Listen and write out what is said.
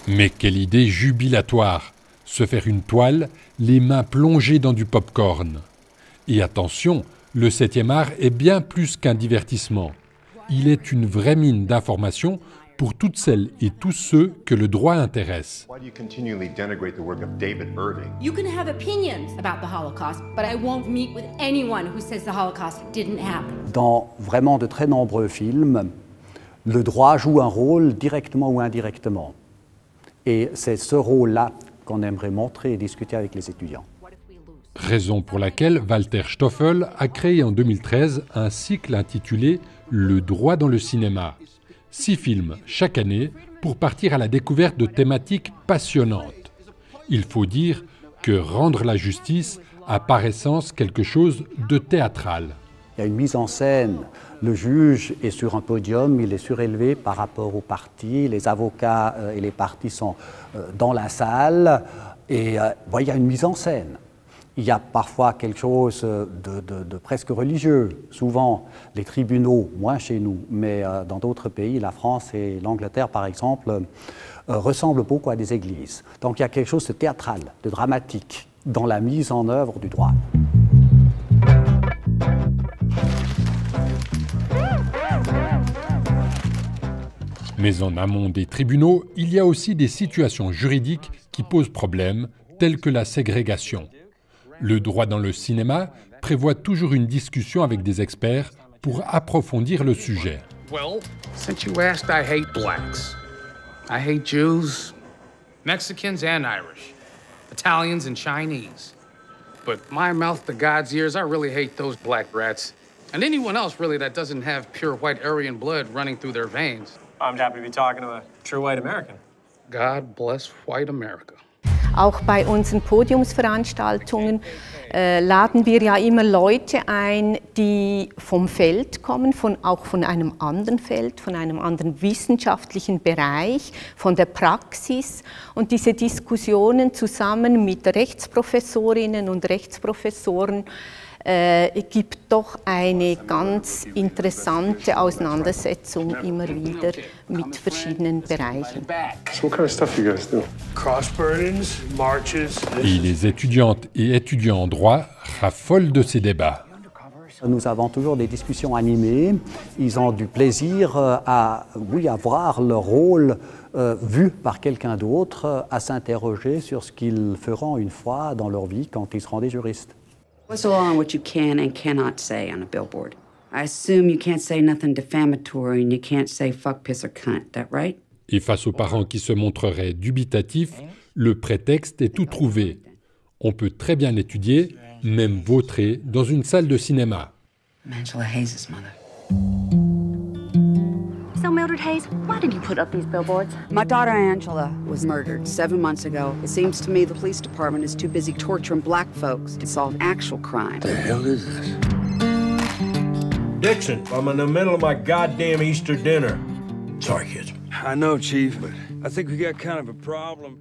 Mais quelle idée jubilatoire! Se faire une toile, les mains plongées dans du pop-corn. Et attention, le 7e art est bien plus qu'un divertissement. Il est une vraie mine d'informations pour toutes celles et tous ceux que le droit intéresse. Why do you continually denigrate the work of David Irving? You can have opinions about the Holocaust, but I won't meet with anyone who says the Holocaust didn't happen. Dans vraiment de très nombreux films, le droit joue un rôle directement ou indirectement. Et c'est ce rôle-là qu'on aimerait montrer et discuter avec les étudiants. Raison pour laquelle Walter Stoffel a créé en 2013 un cycle intitulé « Le droit dans le cinéma ». 6 films chaque année pour partir à la découverte de thématiques passionnantes. Il faut dire que rendre la justice a par essence quelque chose de théâtral. Il y a une mise en scène. Le juge est sur un podium, il est surélevé par rapport aux parties. Les avocats et les parties sont dans la salle. Et il y a une mise en scène. Il y a parfois quelque chose de presque religieux. Souvent, les tribunaux, moins chez nous, mais dans d'autres pays, la France et l'Angleterre par exemple, ressemblent beaucoup à des églises. Donc il y a quelque chose de théâtral, de dramatique dans la mise en œuvre du droit. Mais en amont des tribunaux, il y a aussi des situations juridiques qui posent problème, telles que la ségrégation. Le droit dans le cinéma prévoit toujours une discussion avec des experts pour approfondir le sujet. Well, since you asked, I hate blacks. I hate Jews, Mexicans and Irish, Italians and Chinese. But my mouth to God's ears, I really hate those black rats. And anyone else, really, that doesn't have pure white Aryan blood running through their veins. I'm happy to be talking to a true white American. God bless white America. Auch bei unseren Podiumsveranstaltungen laden wir ja immer Leute ein, die vom Feld kommen, auch von einem anderen Feld, von einem anderen wissenschaftlichen Bereich, von der Praxis. Und diese Diskussionen zusammen mit Rechtsprofessorinnen und Rechtsprofessoren gibt doch eine ganz interessante Auseinandersetzung immer wieder mit verschiedenen Bereichen. What kind of stuff you guys do? Cross burdens, marches. Et les étudiantes et étudiants en droit raffolent de ces débats. Nous avons toujours des discussions animées. Ils ont du plaisir à voir leur rôle vu par quelqu'un d'autre, à s'interroger sur ce qu'ils feront une fois dans leur vie quand ils seront des juristes. What's the law on what you can and cannot say on a billboard? I assume you can't say nothing defamatory and you can't say fuck, piss or cunt, that right? Et face aux parents qui se montreraient dubitatifs, le prétexte est tout trouvé. On peut très bien l'étudier, même vautrer, dans une salle de cinéma. Angela Hayes' mother. So, Mildred Hayes, why did you put up these billboards? My daughter Angela was murdered 7 months ago. It seems to me the police department is too busy torturing black folks to solve actual crime. The hell is this? Dixon, I'm in the middle of my goddamn Easter dinner. Sorry, kids. I know, Chief, but I think we got kind of a problem.